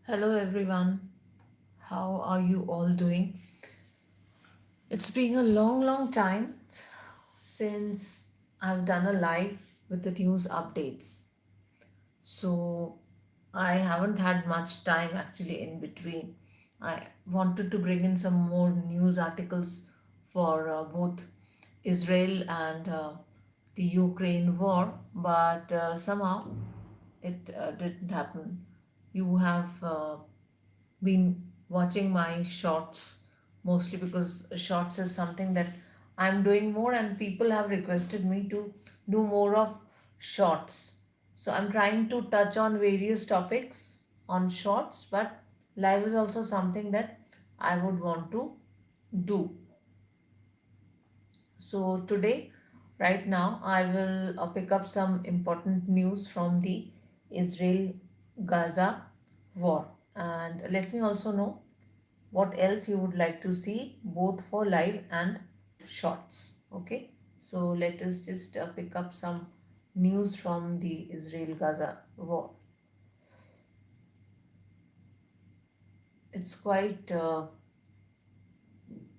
Hello everyone, how are you all doing? It's been a long time since I've done a live with the news updates. So I haven't had much time actually in between. I wanted to bring in some more news articles for both Israel and the Ukraine war, but somehow it didn't happen. You have been watching my shorts mostly because shorts is something that I'm doing more, and people have requested me to do more of shorts. So I'm trying to touch on various topics on shorts, but live is also something that I would want to do. So today, right now, I will pick up some important news from the Israel Gaza war, and let me also know what else you would like to see both for live and shorts. Okay, so let us just pick up some news from the Israel Gaza war. It's quite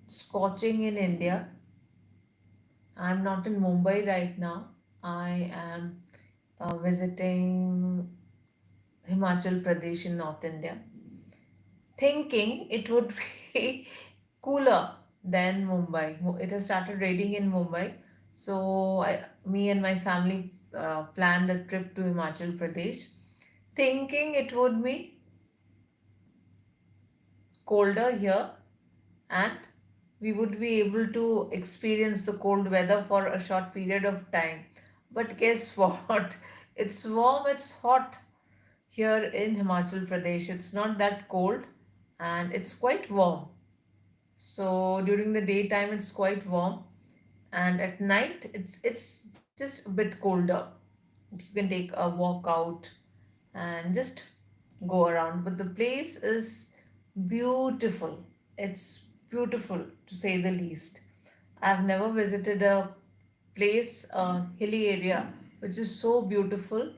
scorching in India. I'm not in Mumbai right now. I am visiting Himachal Pradesh in North India, thinking it would be cooler than Mumbai. It has started raining in Mumbai. So me and my family planned a trip to Himachal Pradesh, thinking it would be colder here and we would be able to experience the cold weather for a short period of time. But guess what? It's warm, it's hot here in Himachal Pradesh. It's not that cold and it's quite warm. So during the daytime it's quite warm, and at night it's just a bit colder. You can take a walk out and just go around, but the place is beautiful. It's beautiful to say the least. I've never visited a place, a hilly area, which is so beautiful,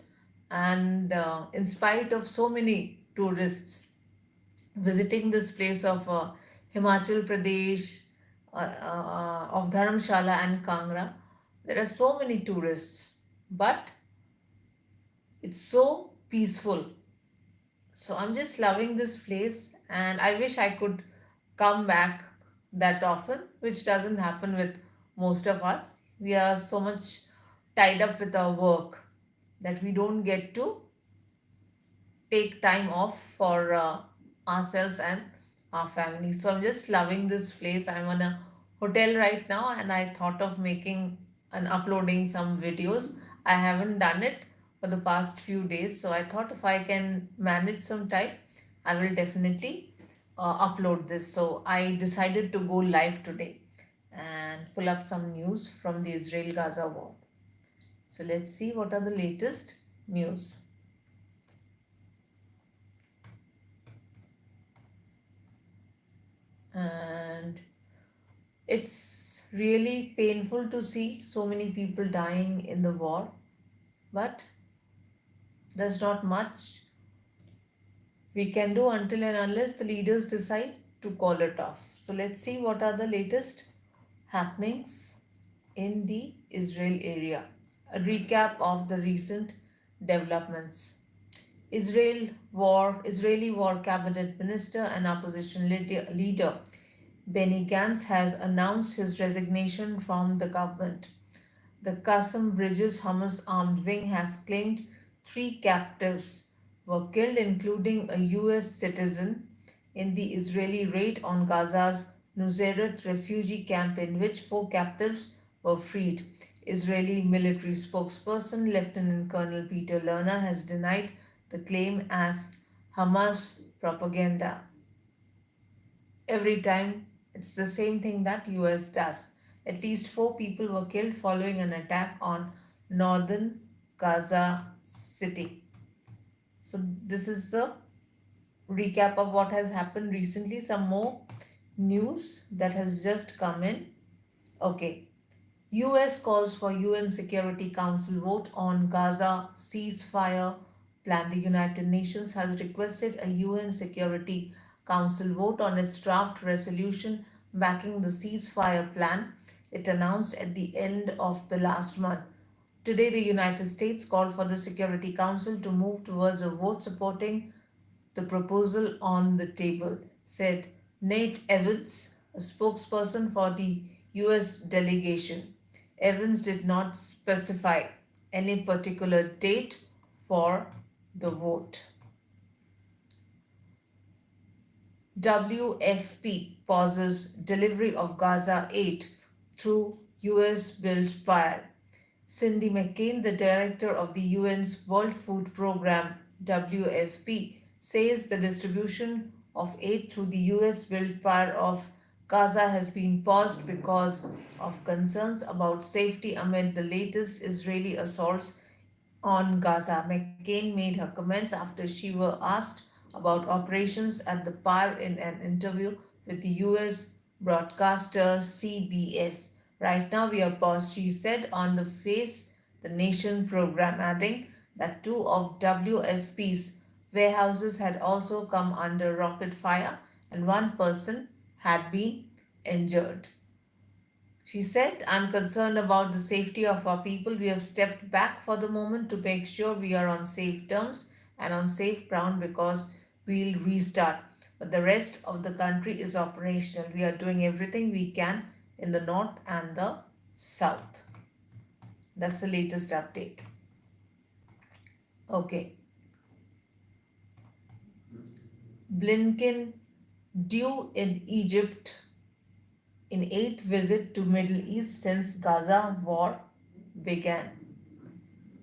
and in spite of so many tourists visiting this place of Himachal Pradesh, of Dharamshala and Kangra. There are so many tourists, but it's so peaceful. So I'm just loving this place, and I wish I could come back that often, which doesn't happen with most of us. We are so much tied up with our work that we don't get to take time off for ourselves and our family. So I'm just loving this place. I'm on a hotel right now, and I thought of making and uploading some videos. I haven't done it for the past few days, so I thought if I can manage some time, I will definitely upload this. So I decided to go live today and pull up some news from the Israel Gaza war. So let's see what are the latest news. And it's really painful to see so many people dying in the war, but there's not much we can do until and unless the leaders decide to call it off. So let's see what are the latest happenings in the Israel area. A recap of the recent developments. Israeli war cabinet minister and opposition leader Benny Gantz has announced his resignation from the government. The Qassam Bridges Hamas armed wing has claimed three captives were killed, including a US citizen, in the Israeli raid on Gaza's Nuseirat refugee camp, in which four captives were freed. Israeli military spokesperson Lieutenant Colonel Peter Lerner has denied the claim as Hamas propaganda. Every time it's the same thing that US does. At least four people were killed following an attack on northern Gaza City. So this is the recap of what has happened recently. Some more news that has just come in. Okay. US calls for UN Security Council vote on Gaza ceasefire plan. The United Nations has requested a UN Security Council vote on its draft resolution backing the ceasefire plan it announced at the end of the last month. Today, the United States called for the Security Council to move towards a vote supporting the proposal on the table, said Nate Evans, a spokesperson for the US delegation. Evans did not specify any particular date for the vote. WFP pauses delivery of Gaza aid through US built pier. Cindy McCain, the director of the UN's World Food Programme (WFP), says the distribution of aid through the US built part of Gaza has been paused because of concerns about safety amid the latest Israeli assaults on Gaza. McCain made her comments after she were asked about operations at the PAR in an interview with the US broadcaster CBS. Right now we are paused, she said on the Face the Nation program, adding that two of WFP's warehouses had also come under rocket fire and one person had been injured. She said, I'm concerned about the safety of our people. We have stepped back for the moment to make sure we are on safe terms and on safe ground because we'll restart. But the rest of the country is operational. We are doing everything we can in the north and the south. That's the latest update. Okay. Blinken due in Egypt in eighth visit to Middle East since Gaza war began.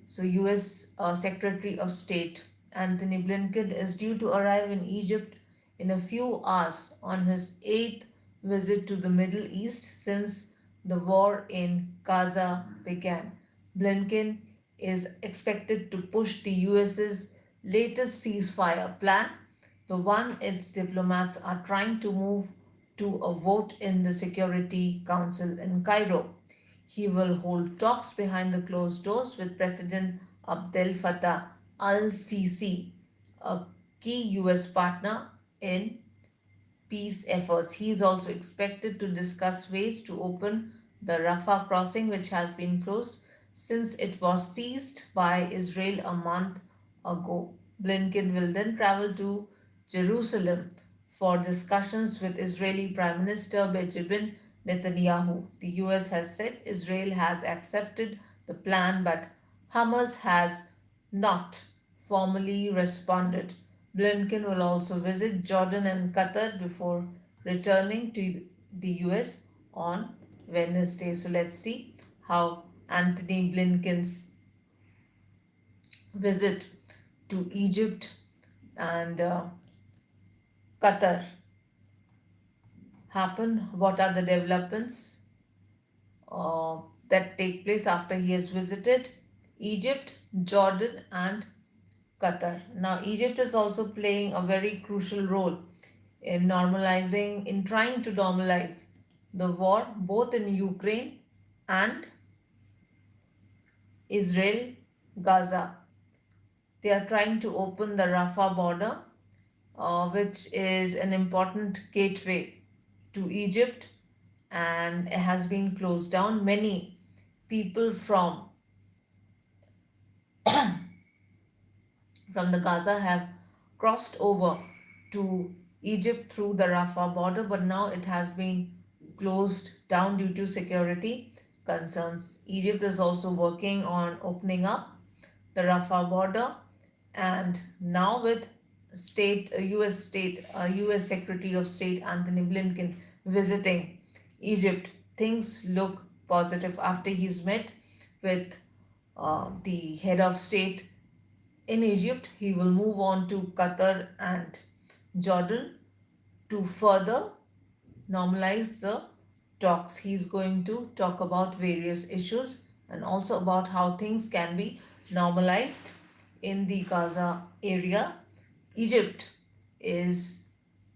So, US Secretary of State Anthony Blinken is due to arrive in Egypt in a few hours on his eighth visit to the Middle East since the war in Gaza began. Blinken is expected to push the US's latest ceasefire plan, the one its diplomats are trying to move to a vote in the Security Council in Cairo. He will hold talks behind the closed doors with President Abdel Fattah al Sisi, a key US partner in peace efforts. He is also expected to discuss ways to open the Rafah crossing, which has been closed since it was seized by Israel a month ago. Blinken will then travel to Jerusalem for discussions with Israeli Prime Minister Benjamin Netanyahu. The US has said Israel has accepted the plan, but Hamas has not formally responded. Blinken will also visit Jordan and Qatar before returning to the US on Wednesday. So let's see how Anthony Blinken's visit to Egypt and Qatar happen. What are the developments that take place after he has visited Egypt, Jordan, and Qatar? Now, Egypt is also playing a very crucial role in trying to normalize the war both in Ukraine and Israel, Gaza. They are trying to open the Rafah border, which is an important gateway to Egypt, and it has been closed down. Many people from the Gaza have crossed over to Egypt through the Rafah border, but now it has been closed down due to security concerns. Egypt is also working on opening up the Rafah border, and now with U.S. Secretary of State Anthony Blinken visiting Egypt, things look positive after he's met with the head of state in Egypt. He will move on to Qatar and Jordan to further normalize the talks. He's going to talk about various issues and also about how things can be normalized in the Gaza area. Egypt is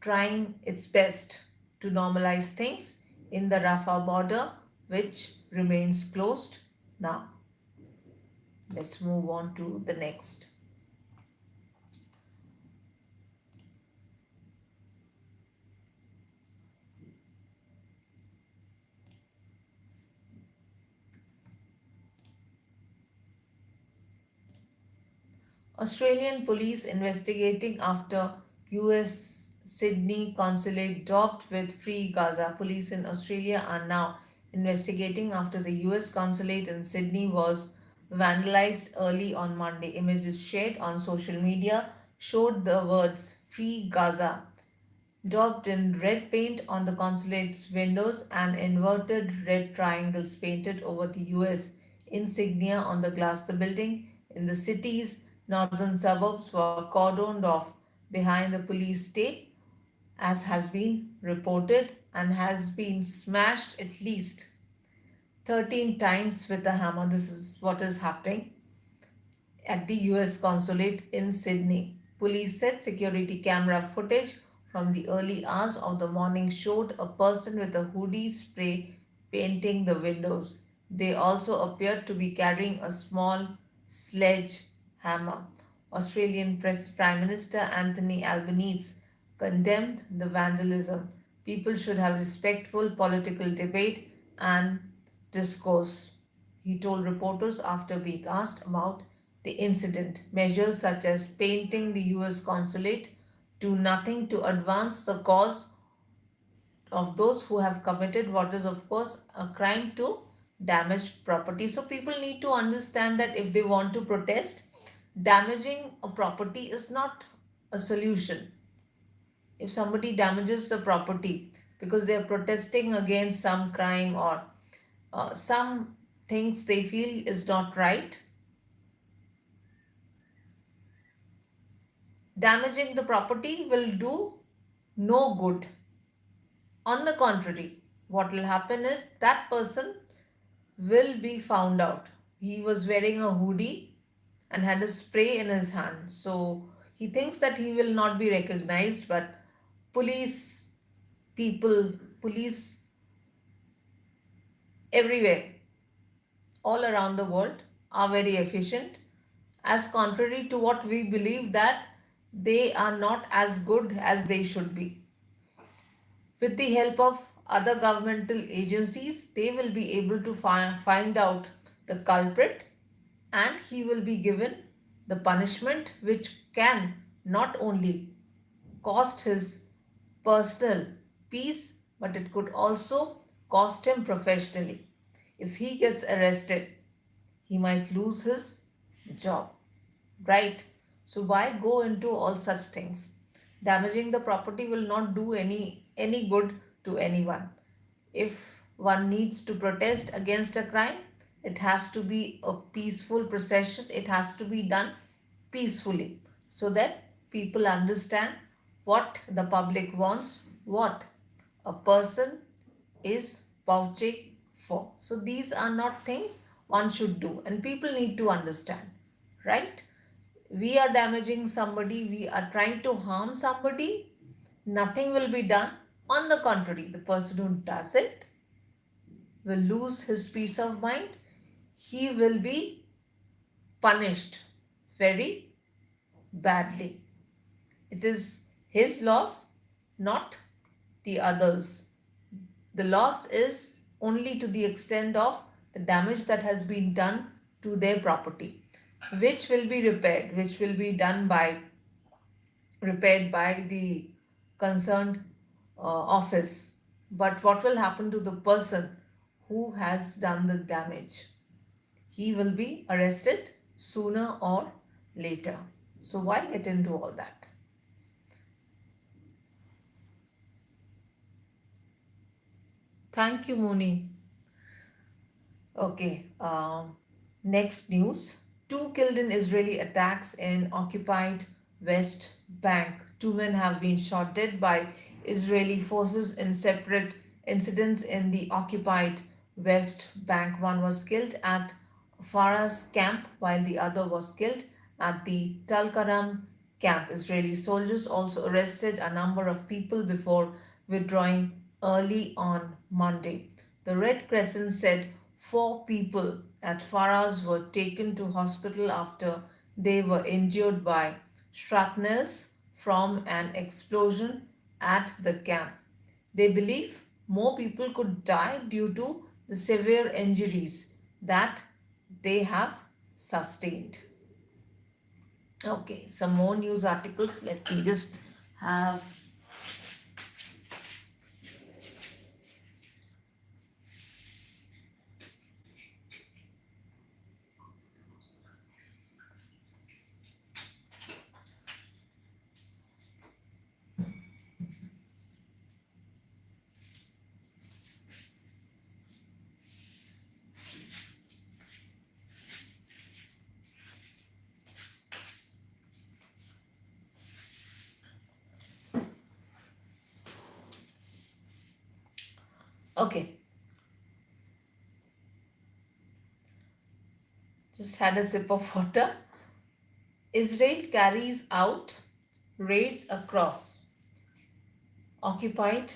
trying its best to normalize things in the Rafah border, which remains closed now. Let's move on to the next. Australian police investigating after US Sydney consulate docked with Free Gaza. Police in Australia are now investigating after the US consulate in Sydney was vandalized early on Monday. Images shared on social media showed the words Free Gaza daubed in red paint on the consulate's windows and inverted red triangles painted over the US insignia on the glass. The building in the city's northern suburbs were cordoned off behind the police state, as has been reported, and has been smashed at least 13 times with a hammer. This is what is happening at the US consulate in Sydney. Police said security camera footage from the early hours of the morning showed a person with a hoodie spray painting the windows. They also appeared to be carrying a small sledgehammer. Australian Prime Minister Anthony Albanese condemned the vandalism. People should have respectful political debate and discourse, he told reporters after being asked about the incident. Measures such as painting the US consulate do nothing to advance the cause of those who have committed what is, of course, a crime to damage property. So, people need to understand that if they want to protest, damaging a property is not a solution. If somebody damages the property because they are protesting against some crime or some things they feel is not right, damaging the property will do no good. On the contrary, what will happen is that person will be found out. He was wearing a hoodie and had a spray in his hand. So he thinks that he will not be recognized, but police people, police everywhere, all around the world, are very efficient, as contrary to what we believe that they are not as good as they should be. With the help of other governmental agencies, they will be able to find out the culprit, and he will be given the punishment which can not only cost his personal peace, but it could also cost him professionally. If he gets arrested, he might lose his job, right? So why go into all such things? Damaging the property will not do any good to anyone. If one needs to protest against a crime, it has to be a peaceful procession. It has to be done peacefully so that people understand what the public wants, what a person is vouching for. So these are not things one should do, and people need to understand, right? We are damaging somebody, we are trying to harm somebody, nothing will be done. On the contrary, the person who does it will lose his peace of mind. He will be punished very badly. It is his loss, not the others. The loss is only to the extent of the damage that has been done to their property, which will be repaired, which will be done by repaired by the concerned office. But what will happen to the person who has done the damage? He will be arrested sooner or later. So, why get into all that? Thank you, Moni. Okay, next news. Two killed in Israeli attacks in occupied West Bank. Two men have been shot dead by Israeli forces in separate incidents in the occupied West Bank. One was killed at Farah's camp while the other was killed at the Talkaram camp. Israeli soldiers also arrested a number of people before withdrawing early on Monday. The Red Crescent said four people at Farah's were taken to hospital after they were injured by shrapnels from an explosion at the camp. They believe more people could die due to the severe injuries that they have sustained. Okay, some more news articles. Let me just have. Okay, just had a sip of water. Israel carries out raids across occupied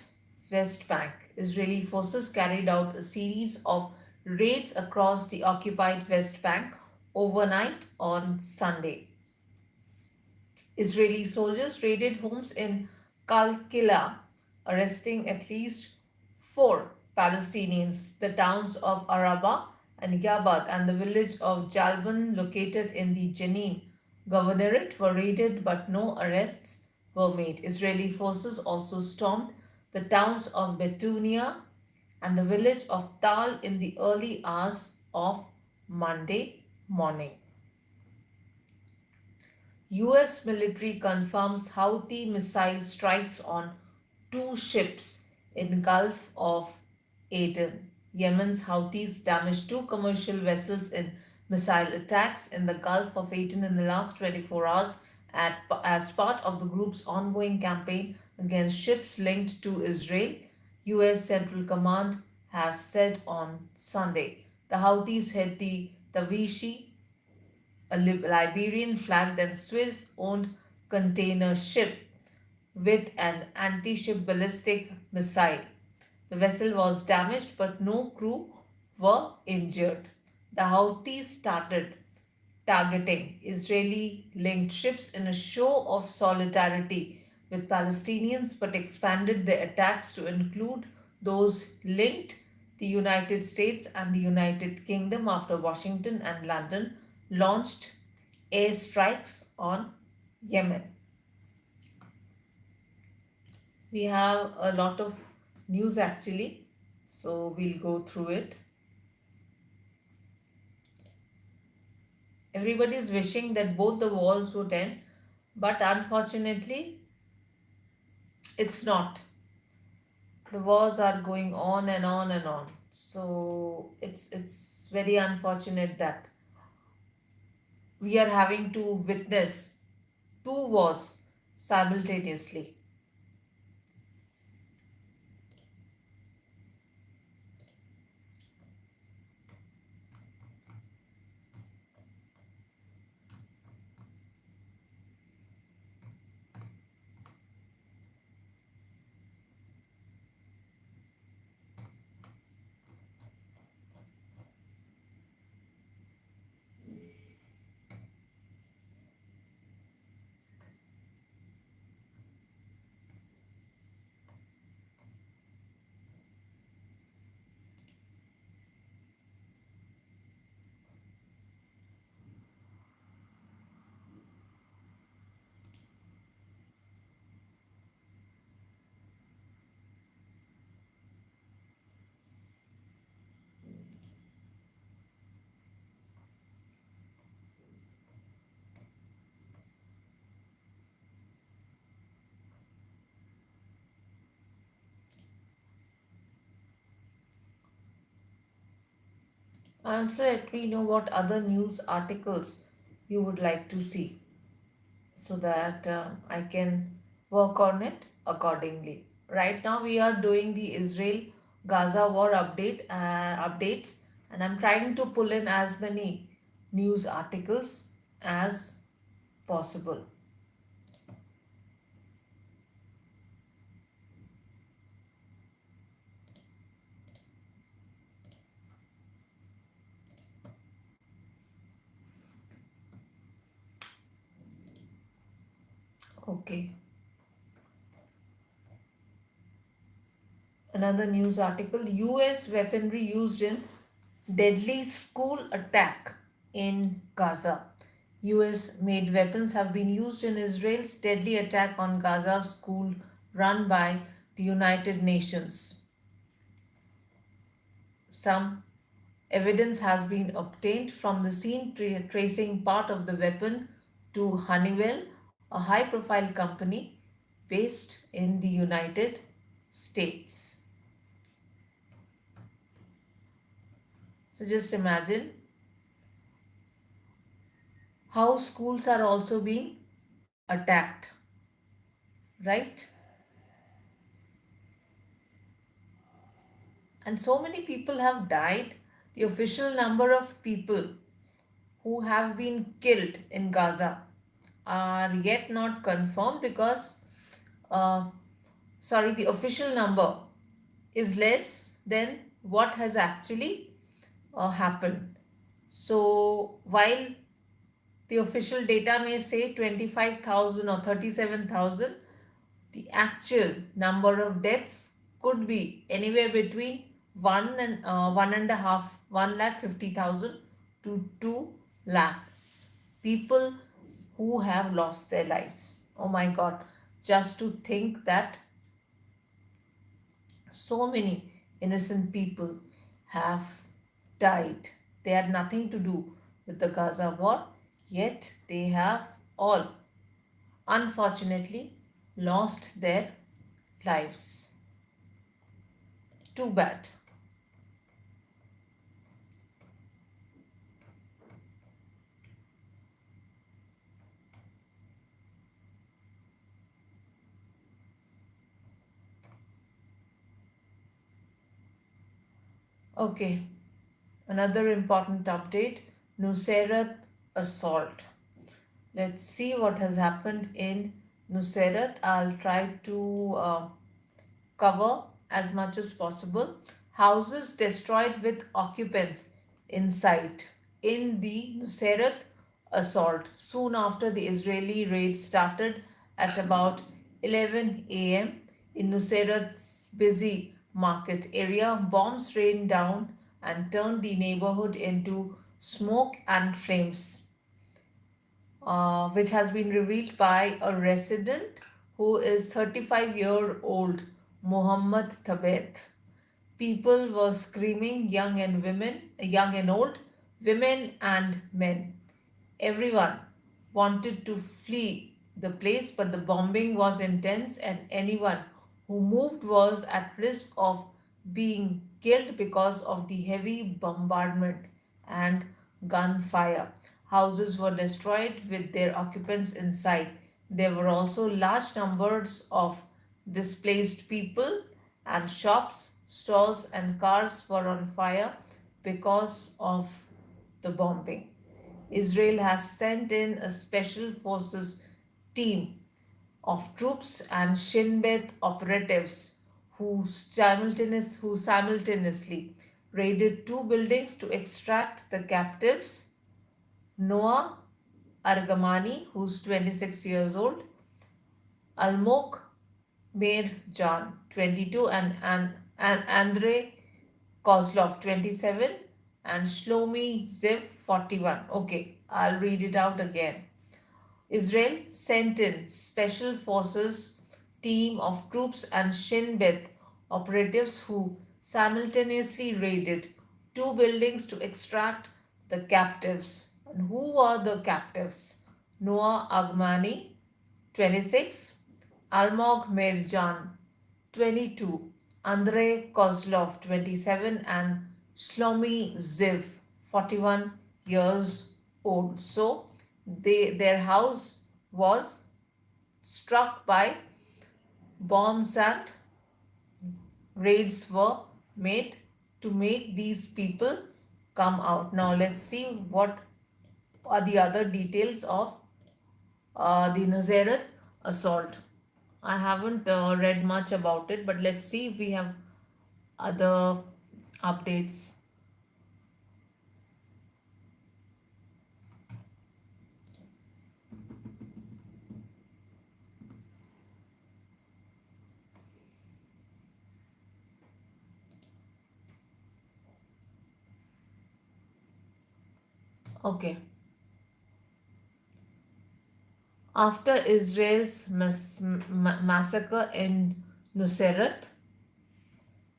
West Bank. Israeli forces carried out a series of raids across the occupied West Bank overnight on Sunday. Israeli soldiers raided homes in Kalkila, arresting at least four Palestinians. The towns of Araba and Gabad and the village of Jalban, located in the Jenin governorate, were raided, but no arrests were made. Israeli forces also stormed the towns of Betunia and the village of Tal in the early hours of Monday morning. US military confirms Houthi missile strikes on two ships in Gulf of Aden. Yemen's Houthis damaged two commercial vessels in missile attacks in the Gulf of Aden in the last 24 hours as part of the group's ongoing campaign against ships linked to Israel, US Central Command has said on Sunday. The Houthis hit the Vichy, a Liberian flagged and Swiss owned container ship with an anti ship ballistic missile. The vessel was damaged, but no crew were injured. The Houthis started targeting Israeli linked ships in a show of solidarity with Palestinians, but expanded their attacks to include those linked the United States and the United Kingdom after Washington and London launched airstrikes on Yemen. We have a lot of news actually, so we'll go through it. Everybody is wishing that both the wars would end, but unfortunately, it's not. The wars are going on and on and on. So it's very unfortunate that we are having to witness two wars simultaneously. Also, let me know what other news articles you would like to see so that I can work on it accordingly. Right now, we are doing the Israel Gaza war updates, and I'm trying to pull in as many news articles as possible. Okay, another news article: US weaponry used in deadly school attack in Gaza. US made weapons have been used in Israel's deadly attack on Gaza's school run by the United Nations. Some evidence has been obtained from the scene tracing part of the weapon to Honeywell, a high profile company based in the United States. So just imagine how schools are also being attacked, right? And so many people have died. The official number of people who have been killed in Gaza are yet not confirmed because, uh, sorry, the official number is less than what has actually happened. So, while the official data may say 25,000 or 37,000, the actual number of deaths could be anywhere between 1.5 lakh 50,000 to 2 lakhs people who have lost their lives. Oh my God! Just to think that so many innocent people have died. They had nothing to do with the Gaza war, yet they have all, unfortunately, lost their lives. Too bad. Okay, another important update, Nusairat assault. Let's see what has happened in Nusairat. I'll try to cover as much as possible. Houses destroyed with occupants inside in the Nusairat assault. Soon after the Israeli raid started at about 11 a.m. in Nusairat's busy market area, bombs rained down and turned the neighborhood into smoke and flames, which has been revealed by a resident who is 35-year-old Muhammad Thabet. People were screaming, young and old, women and men. Everyone wanted to flee the place, but the bombing was intense, and anyone who moved was at risk of being killed because of the heavy bombardment and gunfire. Houses were destroyed with their occupants inside. There were also large numbers of displaced people, and shops, stalls, and cars were on fire because of the bombing. Israel has sent in a special forces team of troops and Shin Bet operatives who simultaneously raided two buildings to extract the captives. Noah Argamani, who's 26 years old, Almok Mir Jan, 22, and Andrei Kozlov, 27, and Shlomi Ziv, 41. Okay, I'll read it out again. Israel sent in special forces team of troops and Shin Bet operatives who simultaneously raided two buildings to extract the captives. And who were the captives? Noah Agmani, 26, Almog Merjan, 22, Andrei Kozlov, 27, and Shlomi Ziv, 41 years old. So their house was struck by bombs and raids were made to make these people come out. Now let's see what are the other details of the Nazaret assault. I haven't read much about it, but let's see if we have other updates. Okay. After Israel's massacre in Nuseirat,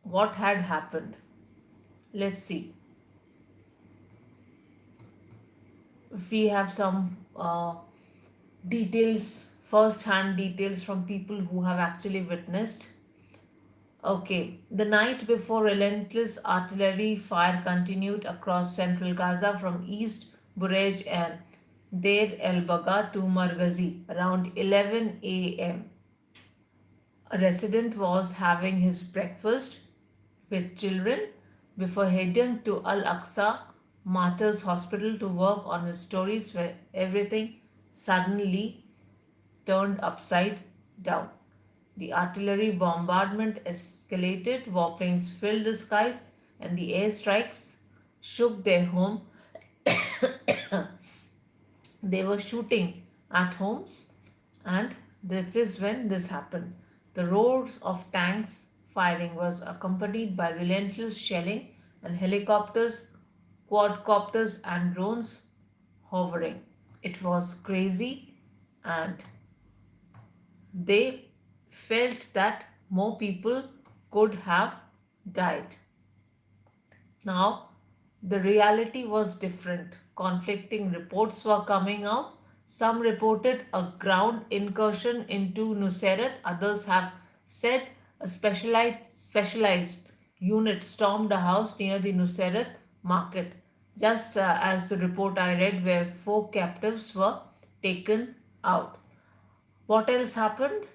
what had happened? Let's see. We have some details, first hand details from people who have actually witnessed. Okay, the night before, relentless artillery fire continued across central Gaza from East Burej and Deir el Baga to Margazi around 11 a.m. A resident was having his breakfast with children before heading to Al Aqsa Martyrs Hospital to work on his stories where everything suddenly turned upside down. The artillery bombardment escalated, warplanes filled the skies, and the airstrikes shook their home. They were shooting at homes, and this is when this happened. The roars of tanks firing was accompanied by relentless shelling and helicopters, quadcopters, and drones hovering. It was crazy, and they felt that more people could have died. Now, the reality was different. Conflicting reports were coming out. Some reported a ground incursion into Nuseirat. Others have said a specialized unit stormed a house near the Nuseirat market. Just as the report I read, where four captives were taken out. What else happened?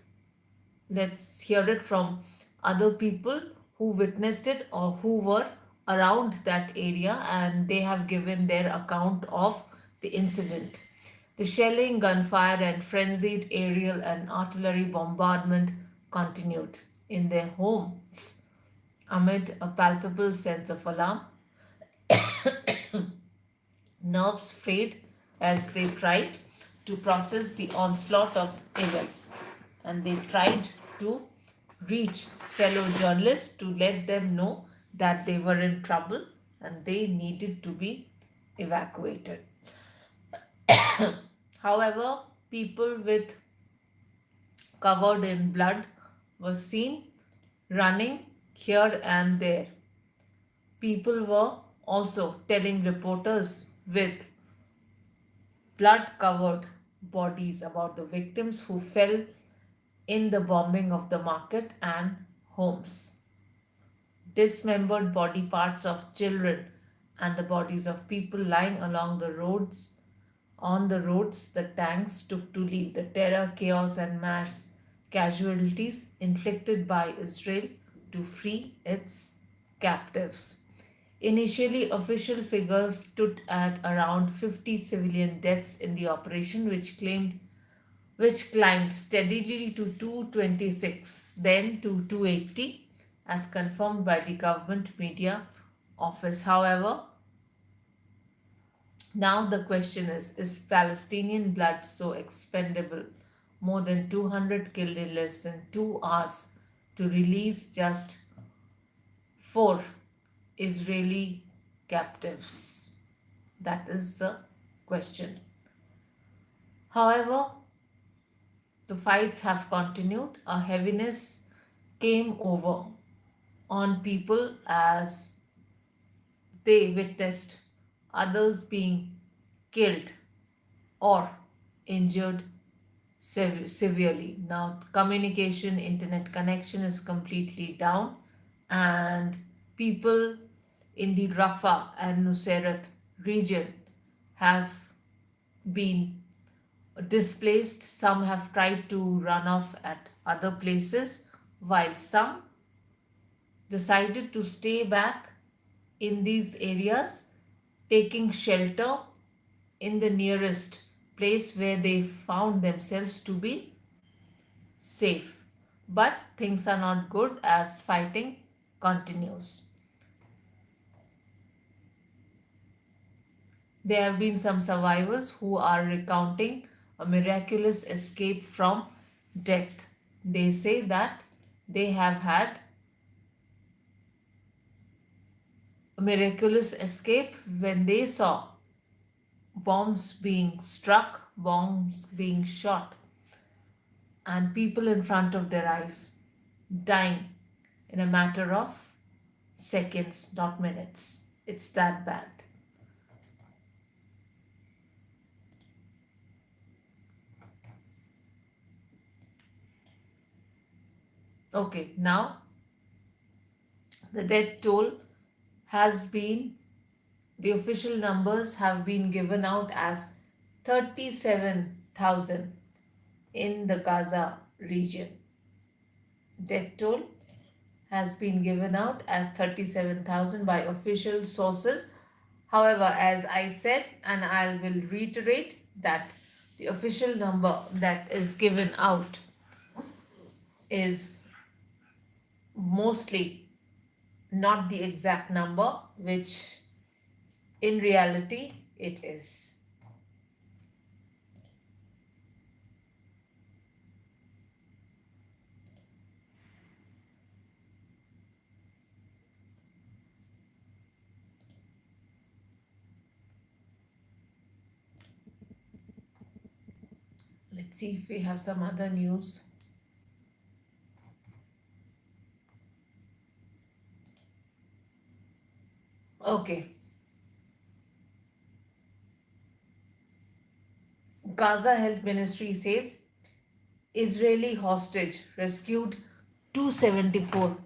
Let's hear it from other people who witnessed it or who were around that area, and they have given their account of the incident. The shelling, gunfire, and frenzied aerial and artillery bombardment continued in their homes amid a palpable sense of alarm, nerves frayed as they tried to process the onslaught of events. And they tried to reach fellow journalists to let them know that they were in trouble and they needed to be evacuated. However, people with covered in blood were seen running here and there. People were also telling reporters with blood covered bodies about the victims who fell in the bombing of the market and homes. Dismembered body parts of children and the bodies of people lying along the roads. On the roads, the tanks took to leave the terror, chaos, and mass casualties inflicted by Israel to free its captives. Initially, official figures stood at around 50 civilian deaths in the operation, which climbed steadily to 226, then to 280, as confirmed by the government media office. However, now the question is Palestinian blood so expendable? More than 200 killed in less than 2 hours to release just four Israeli captives? That is the question. However, the fights have continued. A heaviness came over on people as they witnessed others being killed or injured severely. Now, communication, internet connection is completely down, and people in the Rafah and Nuseirat region have been displaced. Some have tried to run off at other places, while some decided to stay back in these areas, taking shelter in the nearest place where they found themselves to be safe. But things are not good as fighting continues. There have been some survivors who are recounting a miraculous escape from death. They say that they have had a miraculous escape when they saw bombs being struck, bombs being shot, and people in front of their eyes dying in a matter of seconds, not minutes. It's that bad. Okay, now the death toll has been, the official numbers have been given out as 37,000 in the Gaza region. Death toll has been given out as 37,000 by official sources. However, as I said, and I will reiterate that the official number that is given out is mostly not the exact number, which in reality it is. Let's see if we have some other news. Okay, Gaza Health Ministry says Israeli hostage rescued 274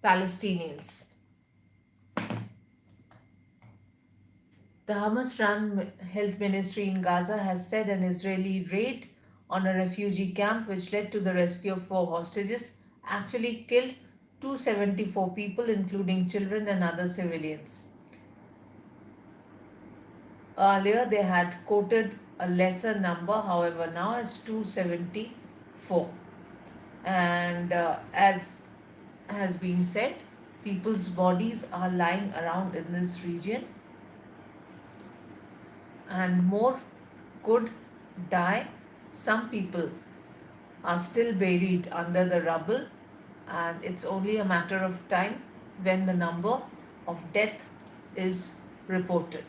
Palestinians. The Hamas run health ministry in Gaza has said an Israeli raid on a refugee camp, which led to the rescue of four hostages, actually killed 274 people, including children and other civilians. Earlier, they had quoted a lesser number, however, now it's 274. And as has been said, people's bodies are lying around in this region, and more could die. Some people are still buried under the rubble, and it's only a matter of time when the number of death is reported.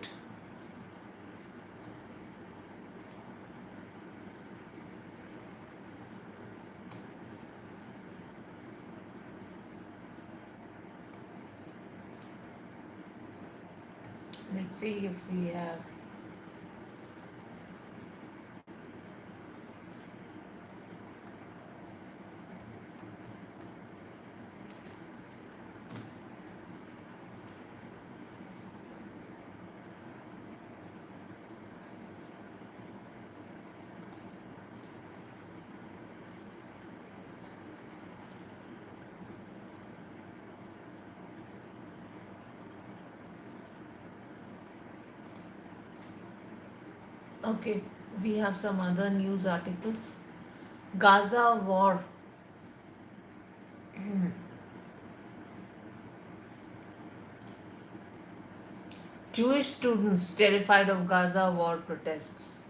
Let's see if we have. Okay, we have some other news articles. Gaza war. Jewish students terrified of Gaza war protests.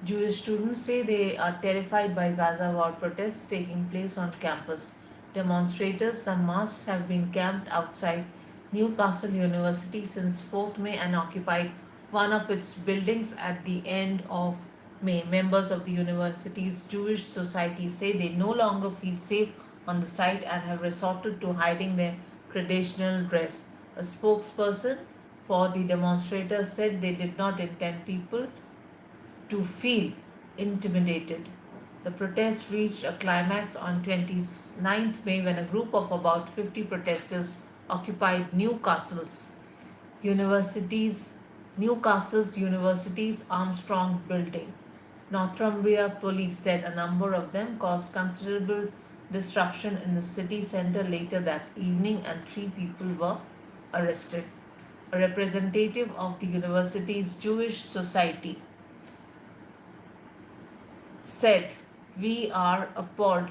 Jewish students say they are terrified by Gaza war protests taking place on campus. Demonstrators, some masked, have been camped outside Newcastle University since 4th May and occupied one of its buildings at the end of May. Members of the university's Jewish society say they no longer feel safe on the site and have resorted to hiding their traditional dress. A spokesperson for the demonstrators said they did not intend people to feel intimidated. The protest reached a climax on 29th May when a group of about 50 protesters occupied University's Newcastle's University's Armstrong building. Northumbria police said a number of them caused considerable disruption in the city centre later that evening and three people were arrested. A representative of the university's Jewish Society said, "We are appalled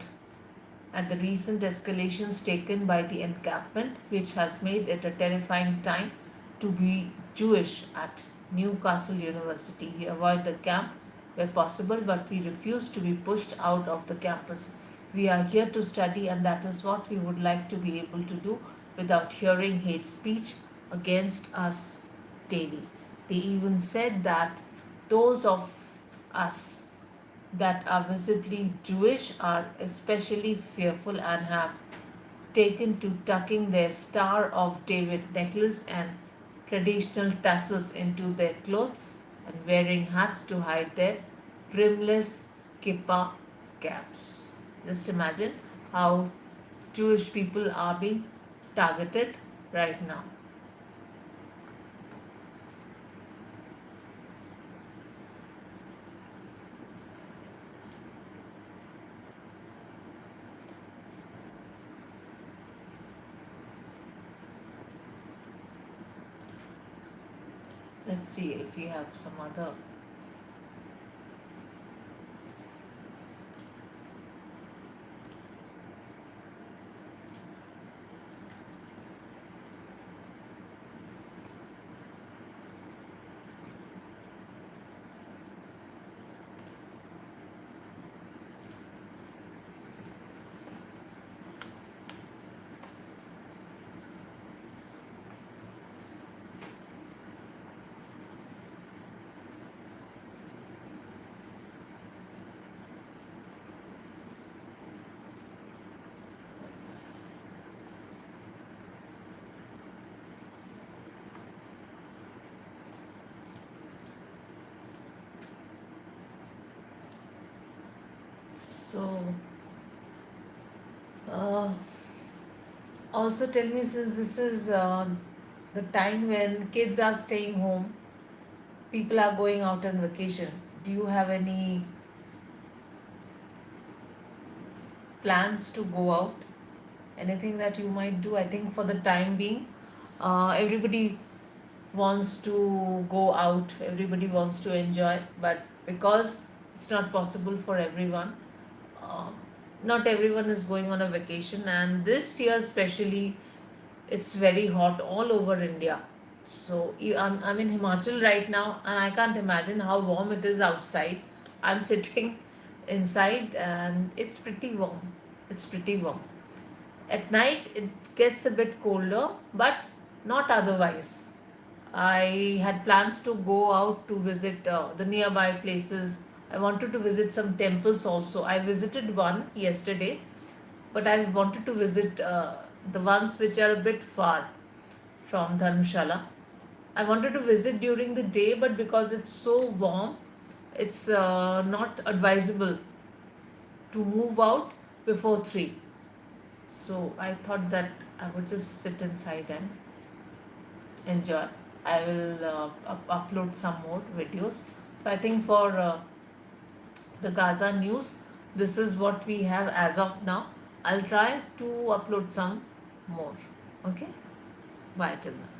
at the recent escalations taken by the encampment, which has made it a terrifying time to be Jewish at Newcastle University. We avoid the camp where possible, but we refuse to be pushed out of the campus. We are here to study, and that is what we would like to be able to do without hearing hate speech against us daily." They even said that those of us that are visibly Jewish are especially fearful and have taken to tucking their Star of David necklace and traditional tassels into their clothes and wearing hats to hide their brimless kippah caps. Just imagine how Jewish people are being targeted right now. Let's see if we have some other. So, uh, also tell me, since this is the time when kids are staying home, people are going out on vacation. Do you have any plans to go out? Anything that you might do? I think for the time being, everybody wants to go out, everybody wants to enjoy, but because it's not possible for everyone, um, not everyone is going on a vacation, and this year especially it's very hot all over India. So I'm in Himachal right now, and I can't imagine how warm it is outside. I'm sitting inside, and it's pretty warm. It's pretty warm. At night, it gets a bit colder, but not otherwise. I had plans to go out to visit the nearby places. I wanted to visit some temples also. I visited one yesterday, but I wanted to visit the ones which are a bit far from Dharamshala. I wanted to visit during the day, but because it's so warm, it's not advisable to move out before 3. So I thought that I would just sit inside and enjoy. I will upload some more videos. So I think for the Gaza news, this is what we have as of now. I'll try to upload some more. Okay? Bye till now.